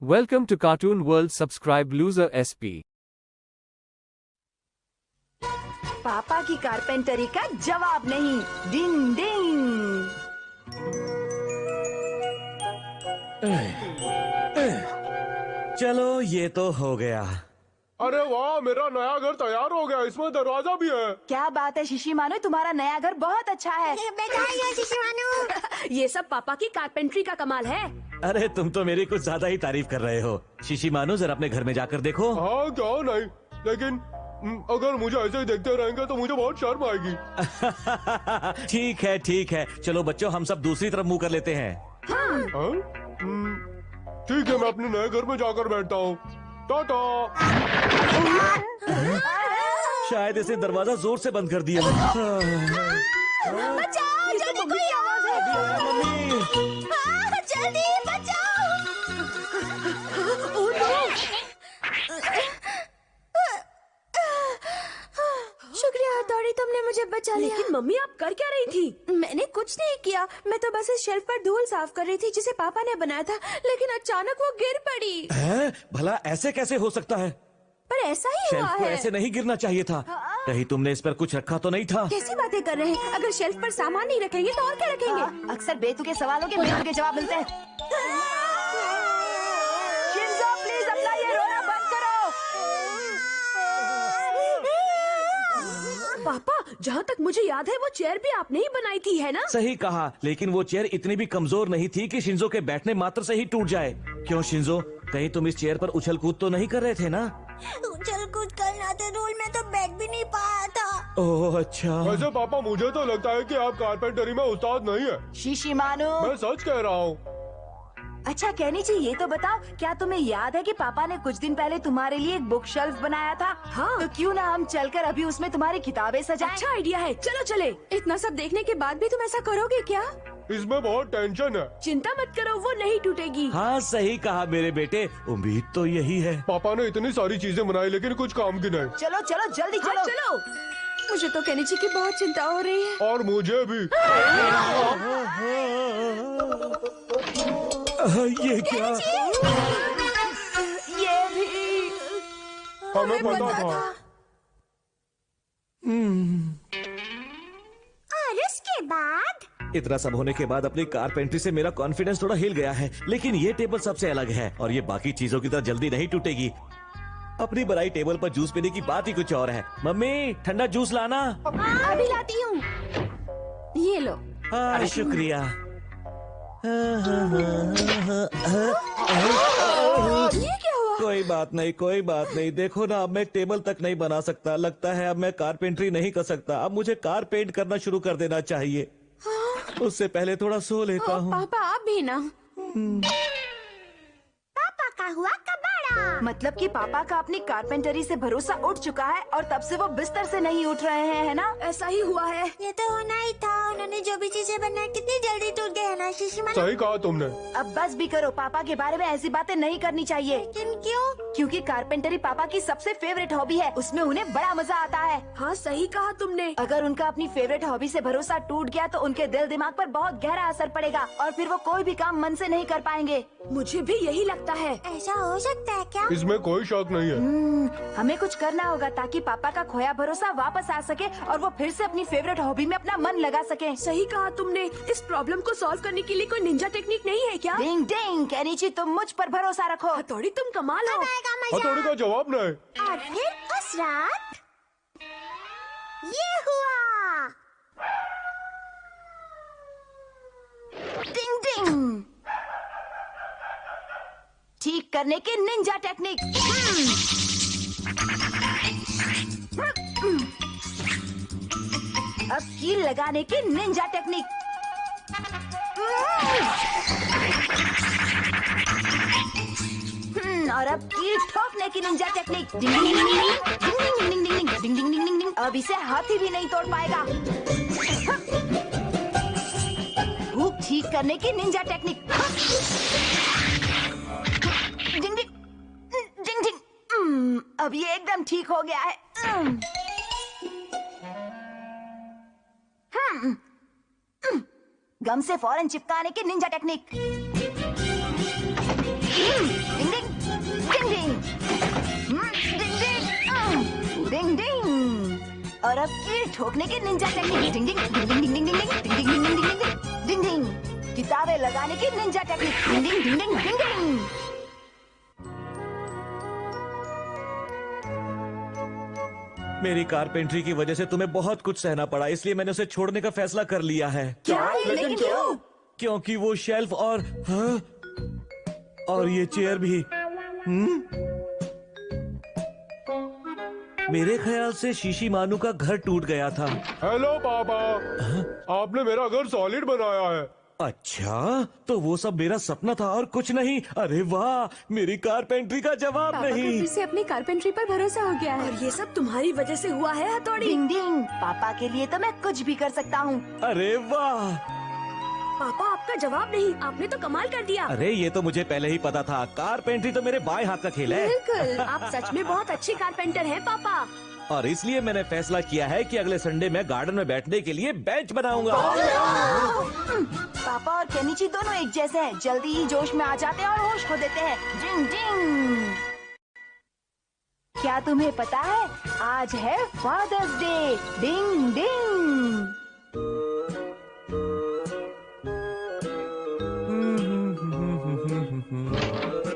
Welcome to Cartoon World. Subscribe loser SP. पापा की carpentry का जवाब नहीं। डिंग डिंग। चलो ये तो हो गया। अरे वाह, मेरा नया घर तैयार हो गया। इसमें दरवाजा भी है। क्या बात है शिशिमानु, तुम्हारा नया घर बहुत अच्छा है। बधाई शिशिमानु। ये सब पापा की कारपेंट्री का कमाल है। अरे तुम तो मेरी कुछ ज्यादा ही तारीफ कर रहे हो। शिशिमानु जरा अपने घर में जाकर देखो। हाँ क्यों नहीं, लेकिन अगर मुझे ऐसे ही देखते रहेंगे तो मुझे बहुत शर्म आएगी। ठीक है चलो बच्चों, हम सब दूसरी तरफ मुंह कर लेते हैं। हाँ? ठीक है, मैं अपने नए घर में जाकर बैठता हूँ। टाटा। शायद इसने दरवाजा जोर से बंद कर दिया। बचाओ, जल्दी कोई आवाज है। मम्मी जल्दी बचाओ। शुक्रिया हथौड़ी, तुमने मुझे बचा लिया। लेकिन मम्मी आप कर क्या रही थी? मैंने कुछ नहीं किया, मैं तो बस इस शेल्फ पर धूल साफ कर रही थी जिसे पापा ने बनाया था, लेकिन अचानक वो गिर पड़ी। है? भला ऐसे कैसे हो सकता है? पर ऐसा ही हुआ शेल्फ को है। ऐसे नहीं गिरना चाहिए था। कहीं तुमने इस पर कुछ रखा तो नहीं था? कैसी बातें कर रहे हैं? अगर शेल्फ पर सामान नहीं रखेंगे तो और क्या रखेंगे? अक्सर बेतुके सवालों के बेतुके जवाब मिलते हैं। शिंजो प्लीज अपना ये रोना बंद करो। पापा, जहाँ तक मुझे याद है वो चेयर भी आपने ही बनाई थी, है ना? सही कहा, लेकिन वो चेयर इतनी भी कमजोर नहीं थी कि शिंजो के बैठने मात्र से ही टूट जाए। क्यों शिंजो, कहीं तुम इस चेयर पर उछल कूद तो नहीं कर रहे थे ना? उछल कूद करना था, रोल में तो बैठ भी नहीं पाया था। ओह अच्छा। वैसे पापा, मुझे तो लगता है कि आप कारपेंटरी में उस्ताद नहीं है। शिशिमानु। मैं सच कह रहा हूँ। अच्छा केनिची, ये तो बताओ, क्या तुम्हें याद है कि पापा ने कुछ दिन पहले तुम्हारे लिए एक बुक शेल्फ बनाया था? हाँ। तो क्यों ना हम चलकर अभी उसमें तुम्हारी किताबें सजाएं? अच्छा आइडिया है, चलो चले। इतना सब देखने के बाद भी तुम ऐसा करोगे क्या? इसमें बहुत टेंशन है। चिंता मत करो, वो नहीं टूटेगी। हाँ सही कहा मेरे बेटे, उम्मीद तो यही है। पापा ने इतनी सारी चीजें बनाई, लेकिन कुछ काम की नहीं। चलो चलो जल्दी हाँ, चलो। चलो। मुझे तो केनिची की बहुत चिंता हो रही है। और मुझे भी। ये क्या? ये भी। हमें पता था। और उसके बाद इतना सब होने के बाद अपनी कारपेंट्री से मेरा कॉन्फिडेंस थोड़ा हिल गया है, लेकिन ये टेबल सबसे अलग है और ये बाकी चीजों की तरह जल्दी नहीं टूटेगी। अपनी बनाई टेबल पर जूस पीने की बात ही कुछ और है। मम्मी ठंडा जूस लाना। अभी लाती हूँ। ये लो। हाँ शुक्रिया। ये क्या हुआ? कोई बात नहीं, देखो ना, अब मैं टेबल तक नहीं बना सकता। लगता है अब मैं कारपेंट्री नहीं कर सकता। अब मुझे कार पेंट करना शुरू कर देना चाहिए। उससे पहले थोड़ा सो लेता हूँ। पापा आप भी ना। पापा का हुआ कबाड़ा। मतलब कि पापा का अपनी कारपेंटरी से भरोसा उठ चुका है और तब से वो बिस्तर से नहीं उठ रहे हैं, है ना? ऐसा ही हुआ है। ये तो होना ही था। उन्होंने जो भी चीजें बनाई कितनी जल्दी टूट गए, है ना शिशिमानु? सही कहा तुमने। अब बस भी करो, पापा के बारे में ऐसी बातें नहीं करनी चाहिए। लेकिन क्यों? क्योंकि कारपेंटरी पापा की सबसे फेवरेट हॉबी है, उसमें उन्हें बड़ा मजा आता है। हाँ सही कहा तुमने। अगर उनका अपनी फेवरेट हॉबी से भरोसा टूट गया तो उनके दिल दिमाग पर बहुत गहरा असर पड़ेगा और फिर वो कोई भी काम मन से नहीं कर पाएंगे। मुझे भी यही लगता है। ऐसा हो सकता है क्या? इसमें कोई शक नहीं है। हमें कुछ करना होगा ताकि पापा का खोया भरोसा वापस आ सके और वो फिर से अपनी फेवरेट हॉबी में अपना मन लगा सके। सही कहा तुमने। इस प्रॉब्लम को सॉल्व करने के लिए कोई निंजा टेक्निक नहीं है क्या? डिंग डिंग, केनिची तुम मुझ पर भरोसा रखो। हथौड़ी तुम कमाल हो। आएगा मजा। हथौड़ी का जवाब नहीं। और फिर उस रात ये हुआ। डिंग डिंग, ठीक करने की निंजा टेक्निक। अब कील लगाने की निंजा टेक्निक। और अब कील ठोकने की निंजा टेक्निक। डिंग डिंग डिंग डिंग डिंग डिंग डिंग डिंग डिंग डिंग डिंग डिंग डिंग। अब इसे हाथी भी नहीं तोड़ पाएगा। भूख ठीक करने की निंजा टेक्निक। डिंग डिंग डिंग डिंग। अब ये एकदम ठीक हो गया है। गम से फौरन चिपकाने की निंजा टेक्निक। डिंग डिंग और अब कील ठोकने की निंजा टेक्निक। डिंग डिंग डिंग डिंग डिंग डिंग डिंग डिंग डिंग डिंग डिंग डिंग डिंग डिंग। किताबें लगाने की निंजा टेक्निक। डिंग डिंग डिंग डिंग डिंग डिंग। मेरी कारपेंट्री की वजह से तुम्हें बहुत कुछ सहना पड़ा, इसलिए मैंने उसे छोड़ने का फैसला कर लिया है। क्या? लेकिन क्यों? क्योंकि वो शेल्फ और हाँ? और ये चेयर भी। मेरे ख्याल से शीशी मानू का घर टूट गया था। हेलो पापा, आपने मेरा घर सॉलिड बनाया है। अच्छा, तो वो सब मेरा सपना था और कुछ नहीं। अरे वाह, मेरी कारपेंट्री का जवाब पापा को नहीं। फिर से अपनी कारपेंट्री पर भरोसा हो गया है। और ये सब तुम्हारी वजह से हुआ है हथौड़ी। डिंग डिंग। पापा के लिए तो मैं कुछ भी कर सकता हूँ। अरे वाह, पापा आपका जवाब नहीं, आपने तो कमाल कर दिया। अरे ये तो मुझे पहले ही पता था। कारपेंट्री तो मेरे बाएं हाथ का खेल है। बिल्कुल। आप सच में बहुत अच्छे कारपेंटर हैं पापा। और इसलिए मैंने फैसला किया है कि अगले संडे मैं गार्डन में बैठने के लिए बेंच बनाऊंगा। पापा और केनिची दोनों एक जैसे हैं, जल्दी ही जोश में आ जाते हैं और होश खो देते हैं। डिंग डिंग। क्या तुम्हें पता है, आज है फादर्स डे। डिंग डिंग।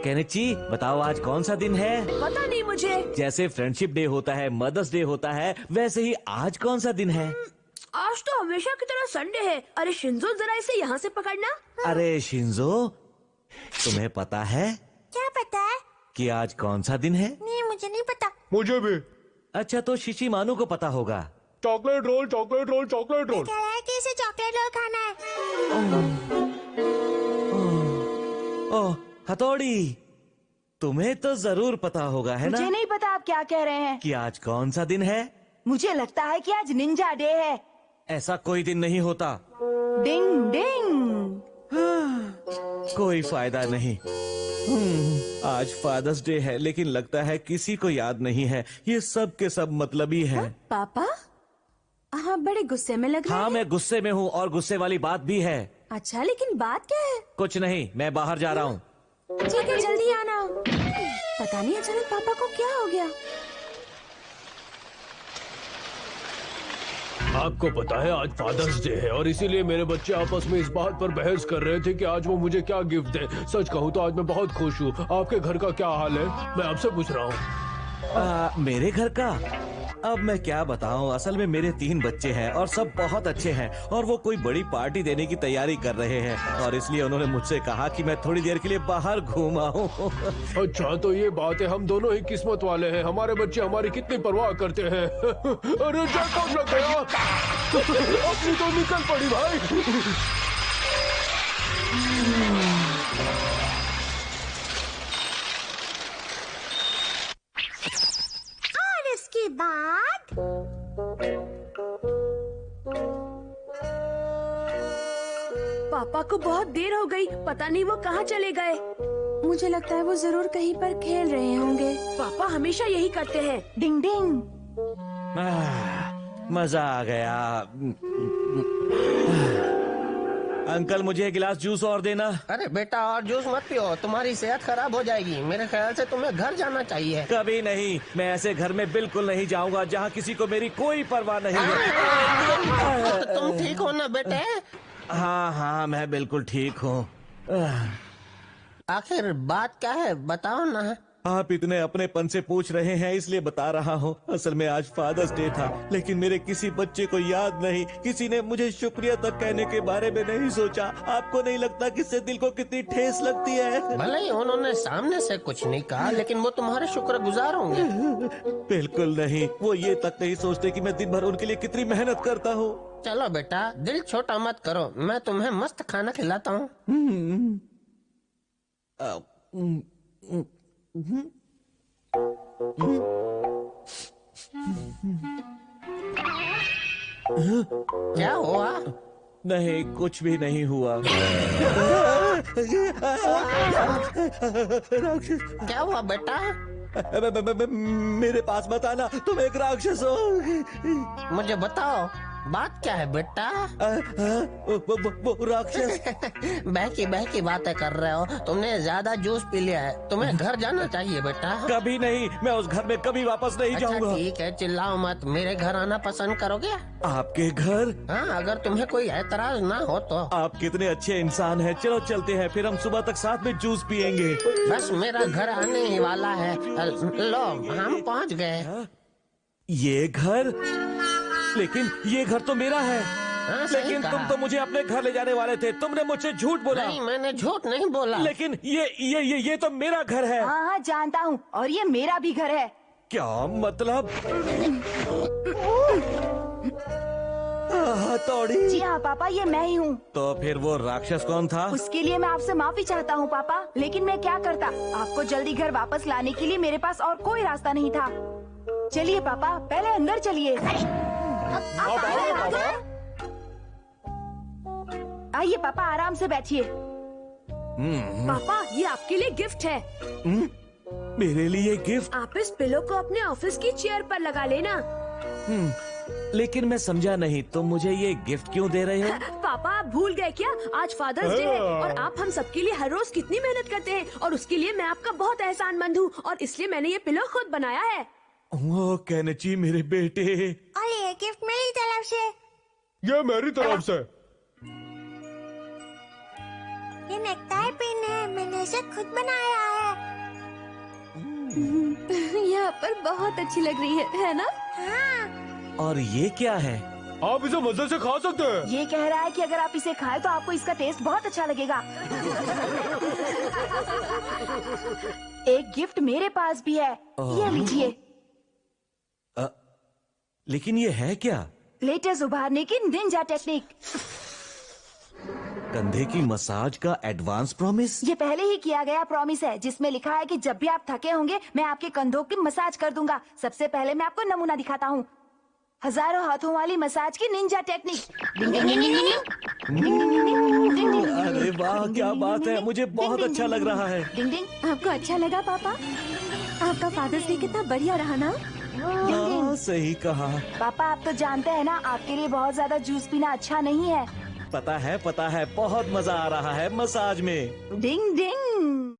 केनिची, बताओ आज कौन सा दिन है? पता नहीं मुझे। जैसे फ्रेंडशिप डे होता है, मदर्स डे होता है, वैसे ही आज कौन सा दिन है? आज तो हमेशा की तरह संडे है। अरे शिंजो, जरा इसे यहाँ से पकड़ना। अरे शिंजो, तुम्हें पता है क्या पता है? कि आज कौन सा दिन है? नहीं, मुझे नहीं पता। मुझे भी। अच्छा, तो शीशी मानू को पता होगा। Chocolate roll, chocolate roll, chocolate roll. कह रहा है कि इसे चॉकलेट रोल खाना है। ओह हथौड़ी, तुम्हें तो जरूर पता होगा, है ना? मुझे नहीं पता आप क्या कह रहे हैं। कि आज कौन सा दिन है? मुझे लगता है कि आज निंजा डे है। ऐसा कोई दिन नहीं होता। डिंग डिंग। कोई फायदा नहीं। आज फादर्स डे है, लेकिन लगता है किसी को याद नहीं है। ये सब के सब मतलबी है। पापा, हाँ, बड़े गुस्से में लग रहे हाँ, हैं। मैं गुस्से में हूँ और गुस्से वाली बात भी है। अच्छा, लेकिन बात क्या है? कुछ नहीं, मैं बाहर जा रहा हूँ। ठीक है, जल्दी आना। पता नहीं अचानक पापा को क्या हो गया। आपको पता है आज फादर्स डे है और इसीलिए मेरे बच्चे आपस में इस बात पर बहस कर रहे थे कि आज वो मुझे क्या गिफ्ट दे। सच कहूँ तो आज मैं बहुत खुश हूँ। आपके घर का क्या हाल है? मैं आपसे पूछ रहा हूँ। मेरे घर का अब मैं क्या बताऊं। असल में मेरे 3 बच्चे हैं और सब बहुत अच्छे हैं और वो कोई बड़ी पार्टी देने की तैयारी कर रहे हैं और इसलिए उन्होंने मुझसे कहा कि मैं थोड़ी देर के लिए बाहर घूम आऊं। अच्छा, तो ये बात है, हम दोनों ही किस्मत वाले हैं। हमारे बच्चे हमारी कितनी परवाह करते हैं। अरे जैकपॉट लग गया। अपनी तो निकल पड़ी भाई। और इसके बाद पापा को बहुत देर हो गई, पता नहीं वो कहाँ चले गए। मुझे लगता है वो जरूर कहीं पर खेल रहे होंगे। पापा हमेशा यही करते हैं। डिंग डिंग। मजा आ गया। अंकल, मुझे एक गिलास जूस और देना। अरे बेटा, और जूस मत पियो, तुम्हारी सेहत खराब हो जाएगी। मेरे ख्याल से तुम्हें घर जाना चाहिए। कभी नहीं, मैं ऐसे घर में बिल्कुल नहीं जाऊंगा जहाँ किसी को मेरी कोई परवाह नहीं है। तो तुम ठीक हो ना बेटे? हाँ हाँ, मैं बिल्कुल ठीक हूँ। आखिर बात क्या है, बताओ ना। आप इतने अपनेपन से पूछ रहे हैं इसलिए बता रहा हूँ। असल में आज फादर्स डे था, लेकिन मेरे किसी बच्चे को याद नहीं। किसी ने मुझे शुक्रिया तक कहने के बारे में नहीं सोचा। आपको नहीं लगता कि इससे दिल को कितनी ठेस लगती है? भले ही उन्होंने सामने से कुछ नहीं कहा, लेकिन वो तुम्हारे शुक्रगुजार होंगे। बिल्कुल नहीं, वो ये तक नहीं सोचते कि मैं दिन भर उनके लिए कितनी मेहनत करता हूँ। चलो बेटा, दिल छोटा मत करो, मैं तुम्हें मस्त खाना खिलाता हूँ। क्या हुआ? नहीं, कुछ भी नहीं हुआ। क्या हुआ बेटा? मेरे पास मत आना, तुम एक राक्षस हो। मुझे बताओ, बात क्या है बेटा? वो राक्षस। बह की बातें कर रहे हो। तुमने ज्यादा जूस पी लिया है, तुम्हें घर जाना चाहिए बेटा। कभी नहीं, मैं उस घर में कभी वापस नहीं अच्छा जाऊंगा। ठीक है, चिल्लाओ मत। मेरे घर आना पसंद करोगे? आपके घर? हाँ, अगर तुम्हें कोई एतराज ना हो तो। आप कितने अच्छे इंसान हैं। चलो चलते हैं, फिर हम सुबह तक साथ में जूस पियेंगे। बस मेरा घर आने ही वाला है। लो, हम पहुंच गए। ये घर? लेकिन ये घर तो मेरा है। हाँ, सही लेकिन कहा। तुम तो मुझे अपने घर ले जाने वाले थे। तुमने मुझसे झूठ बोला। नहीं, मैंने झूठ नहीं बोला। लेकिन ये तो मेरा घर है। हाँ हाँ जानता हूँ, और ये मेरा भी घर है। क्या मतलब? हथौड़ी? जी हाँ पापा, ये मैं ही हूँ। तो फिर वो राक्षस कौन था? उसके लिए मैं आपसे माफी चाहता हूँ पापा, लेकिन मैं क्या करता। आपको जल्दी घर वापस लाने के लिए मेरे पास और कोई रास्ता नहीं था। चलिए पापा, पहले अंदर चलिए। आइए पापा, आराम से बैठिए। पापा ये आपके लिए गिफ्ट है। मेरे लिए गिफ्ट? आप इस पिलो को अपने ऑफिस की चेयर पर लगा लेना। लेकिन मैं समझा नहीं, तुम मुझे ये गिफ्ट क्यों दे रहे हो? पापा आप भूल गए क्या? आज फादर्स डे है और आप हम सबके लिए हर रोज कितनी मेहनत करते हैं, और उसके लिए मैं आपका बहुत एहसानमंद हूँ, और इसलिए मैंने ये पिलो खुद बनाया है। वो केनेची मेरे बेटे। और ये गिफ्ट मेरी तरफ से। ये मेरी तरफ से। ये नेकटाई पिन है, मैंने इसे खुद बनाया है। यहाँ पर बहुत अच्छी लग रही है ना? हाँ। और ये क्या है? आप इसे मजे से खा सकते हैं। ये कह रहा है कि अगर आप इसे खाएं तो आपको इसका टेस्ट बहुत अच्छा लगेगा। एक गिफ्ट मेरे पास भी है, ये लीजिए। लेकिन ये है क्या? लेटेस्ट उभारने की निंजा टेक्निक। कंधे की मसाज का एडवांस प्रॉमिस? ये पहले ही किया गया प्रॉमिस है, जिसमें लिखा है कि जब भी आप थके होंगे मैं आपके कंधों की मसाज कर दूंगा। सबसे पहले मैं आपको नमूना दिखाता हूँ। हजारों हाथों वाली मसाज की निंजा टेक्निक। डिंग डिंग डिंग डिंग डिंग डिंग डिंग डिंग डिंग डिंग डिंग। अरे वाह, क्या बात है, मुझे बहुत अच्छा लग रहा है। डिंग डिंग। आपको अच्छा लगा पापा? आपका फादर्स डे कितना बढ़िया रहा ना? हाँ, सही कहा। पापा आप तो जानते हैं ना, आपके लिए बहुत ज्यादा जूस पीना अच्छा नहीं है। पता है, बहुत मजा आ रहा है मसाज में। डिंग डिंग।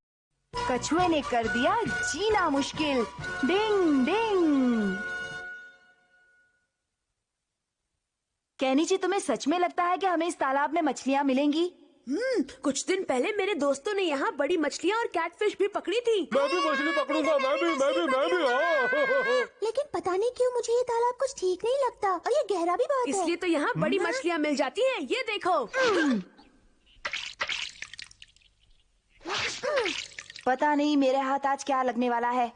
कछुए ने कर दिया जीना मुश्किल। डिंग डिंग। कैनीची, तुम्हें सच में लगता है कि हमें इस तालाब में मछलियाँ मिलेंगी? कुछ दिन पहले मेरे दोस्तों ने यहाँ बड़ी मछलियाँ और कैटफिश भी पकड़ी थी। मैं भी मछली पकड़ूंगा। मैं भी हाँ। लेकिन पता नहीं क्यों मुझे ये तालाब कुछ ठीक नहीं लगता, और ये गहरा भी बहुत है। इसलिए तो यहाँ बड़ी मछलियाँ मिल जाती हैं। ये देखो। पता नहीं मेरे हाथ आज क्या लगने वाला है।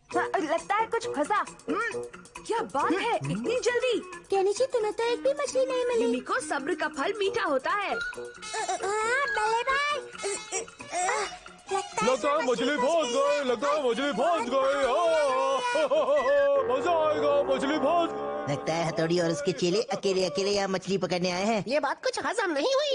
लगता है कुछ फंसा। क्या बात है, इतनी जल्दी? केनिची, तुम्हें तो एक भी मछली नहीं मिली। युमिको, सब्र का फल मीठा होता है। बल्ले भाई, लगता है मछली फंस गए। मजा आएगा, मछली फंस। लगता है हथौड़ी और उसके चेले अकेले अकेले यहाँ मछली पकड़ने आए हैं। ये बात कुछ हजम नहीं हुई।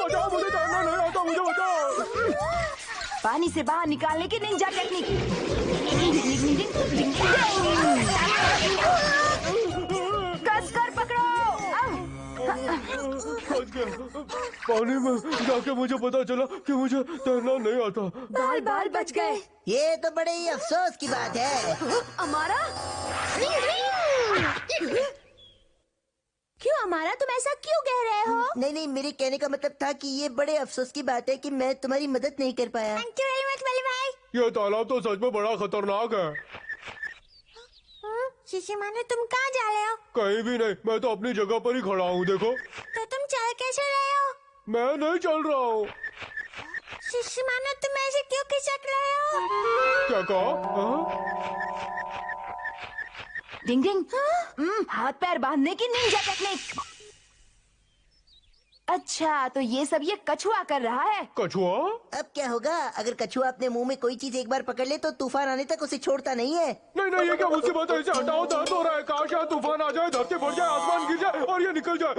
बचाओ, मुझे तैरना नहीं आता, मुझे बचाओ। पानी से बाहर निकालने की निंजा टेक्निक। कस कर पकड़ो। बच गया। पानी में जाके मुझे पता चला कि मुझे तैरना नहीं आता। बाल बाल बच गए। ये तो बड़े ही अफसोस की बात है। अमारा, क्यों हमारा, तुम ऐसा क्यों कह रहे हो? नहीं, मेरे कहने का मतलब था कि ये बड़े अफसोस की बात है कि मैं तुम्हारी मदद नहीं कर पाया। थैंक यू वेरी मच बल्ले भाई। ये तालाब तो सच में बड़ा खतरनाक है। शिशी माने, तुम कहाँ जा रहे हो? कहीं भी नहीं, मैं तो अपनी जगह पर ही खड़ा हूँ। देखो। तो तुम चल कैसे रहे हो? मैं नहीं चल रहा हूँ। शिशी माने, तुम ऐसे क्यों खिसक रहे हो? क्या कहा? डिंग डिंग। हाथ पैर बांधने की निंजा टेक्निक। अच्छा, तो ये सब ये कछुआ कर रहा है। कछुआ? अब क्या होगा? अगर कछुआ अपने मुंह में कोई चीज एक बार पकड़ ले तो तूफान आने तक उसे छोड़ता नहीं है। नहीं नहीं, ये क्या मुसीबत है? इसे हटाओ, दर्द हो रहा है। काश यहाँ तूफान आ जाए, धरती फट जाए, आसमान गिर जाए और ये निकल जाए।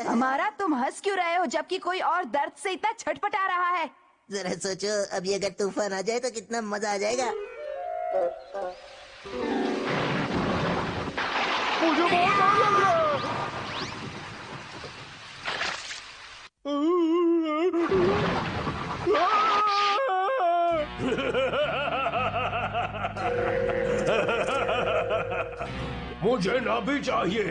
हमारा तुम हंस क्यों रहे हो जबकि कोई और दर्द से इतना छटपटा रहा है? जरा सोचो, अभी अगर तूफान आ जाए तो कितना मजा आ जाएगा। मुझे बहुत डर लग रहा है। मुझे ना भी चाहिए।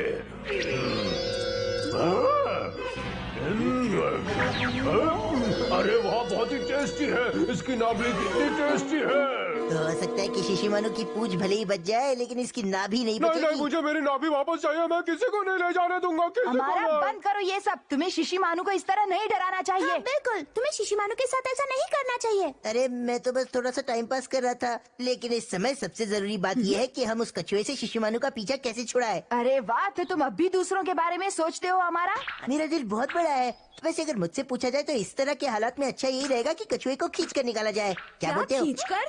अरे वाह, बहुत ही टेस्टी है। इसकी नाभि कितनी टेस्टी है। तो हो सकता है कि शिशिमानु की पूंछ भले ही बच जाए लेकिन इसकी नाभि नहीं नहीं बचेगी। नहीं, मुझे मेरी नाभि वापस चाहिए। मैं किसी को नहीं ले जाने दूंगा। किसी को हमारा नहीं। बंद करो ये सब। तुम्हें शिशिमानु को इस तरह नहीं डराना चाहिए। हाँ, बिल्कुल, तुम्हें शिशिमानु के साथ ऐसा नहीं करना चाहिए। अरे मैं तो बस थोड़ा सा टाइम पास कर रहा था, लेकिन इस समय सबसे जरूरी बात यह है कि हम उस कछुए से शिशिमानु का पीछा कैसे छुड़ाए। अरे वाह, तो तुम अब भी दूसरों के बारे में सोचते हो। हमारा मेरा दिल बहुत बड़ा है। वैसे अगर मुझसे पूछा जाए तो इस तरह के हालात में अच्छा यही रहेगा कि कछुए को खींच कर निकाला जाए। क्या बोलते हो? खींचकर?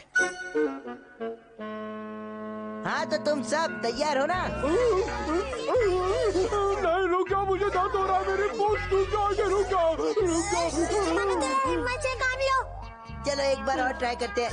हाँ, तो तुम सब तैयार हो ना? नहीं, रुक जाओ, मुझे दर्द हो रहा है। मेरी पूंछ टूट जाएगी। रुक जाओ, रुक जाओ। हिम्मत से काम लो। चलो एक बार और ट्राई करते हैं।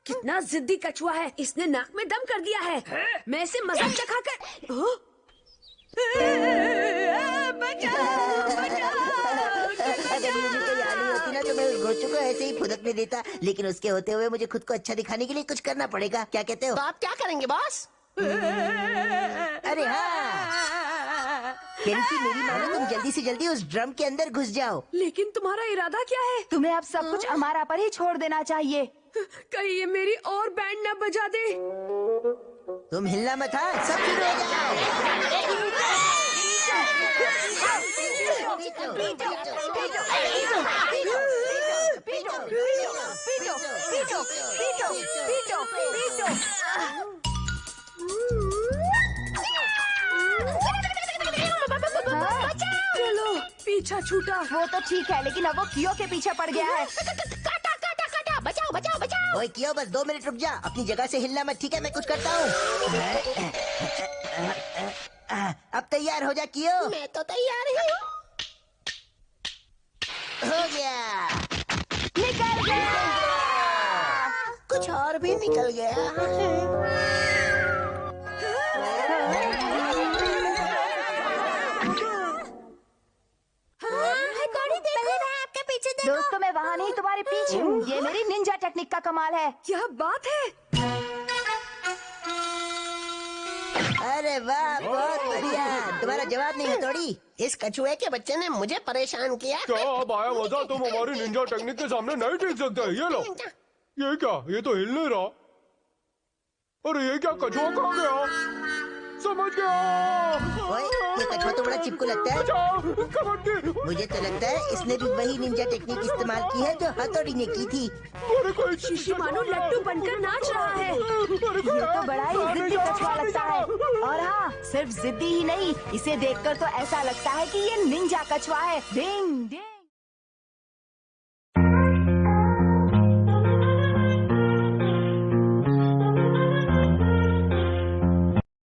कितना जिद्दी कछुआ है। इसने नाक में दम कर दिया है। मैं इसे मजाक चखाकर अगर ये मुझे याद नहीं होती ना तो मैं उस घोंचू को ऐसे ही फुदकने देता, लेकिन उसके होते हुए मुझे खुद को अच्छा दिखाने के लिए कुछ करना पड़ेगा। क्या कहते हो? तो आप क्या करेंगे बॉस? अरे हाँ, केंटी, मेरी मानो तुम जल्दी से जल्दी उस ड्रम के अंदर घुस जाओ। लेकिन तुम्हारा इरादा क्या है? तुम्हें अब सब कुछ हमारा पर ही छोड़ देना चाहिए। कहीं ये मेरी और बैंड न बजा दे। तुम हिलना मत। हाँ, सब शुरू हो चलो, पीछा छूटा। वो तो ठीक है, लेकिन अब वो कियो के पीछे पड़ गया है। बचाओ बचाओ बचाओ। ओए कियो, बस 2 मिनट रुक जा। अपनी जगह से हिलना मत, ठीक है? मैं कुछ करता हूँ। अब तैयार हो जा कियो। मैं तो तैयार ही हूँ। हो गया। निकल गया। कुछ और भी निकल गया। दोस्तों, मैं वहाँ नहीं, तुम्हारे पीछे हूँ। ये मेरी निंजा टेक्निक का कमाल है। क्या बात है? अरे वाह, बहुत बढ़िया। तुम्हारा जवाब नहीं है थोड़ी। इस कछुए के बच्चे ने मुझे परेशान किया। क्या अब आया मजा? तुम हमारी निंजा टेक्निक के सामने नहीं टिक सकते। ये लो। ये क्या? ये तो हिल नहीं रहा। अरे ये क्या? कछुआ कहाँ गया? समझ गया। ओए, ये कछुआ तो बड़ा चिपकू लगता है। बचाओ, कबड्डी। मुझे तो लगता है इसने भी वही निंजा टेक्निक इस्तेमाल की है जो हथौड़ी ने की थी। अरे कोई शिशिमानु लड्डू बनकर नाच रहा है। ये तो बड़ा ही जिद्दी कछुआ लगता है। और हाँ, सिर्फ जिद्दी ही नहीं, इसे देखकर तो ऐसा लगता है कि ये निंजा कछुआ है। डिंग डिंग।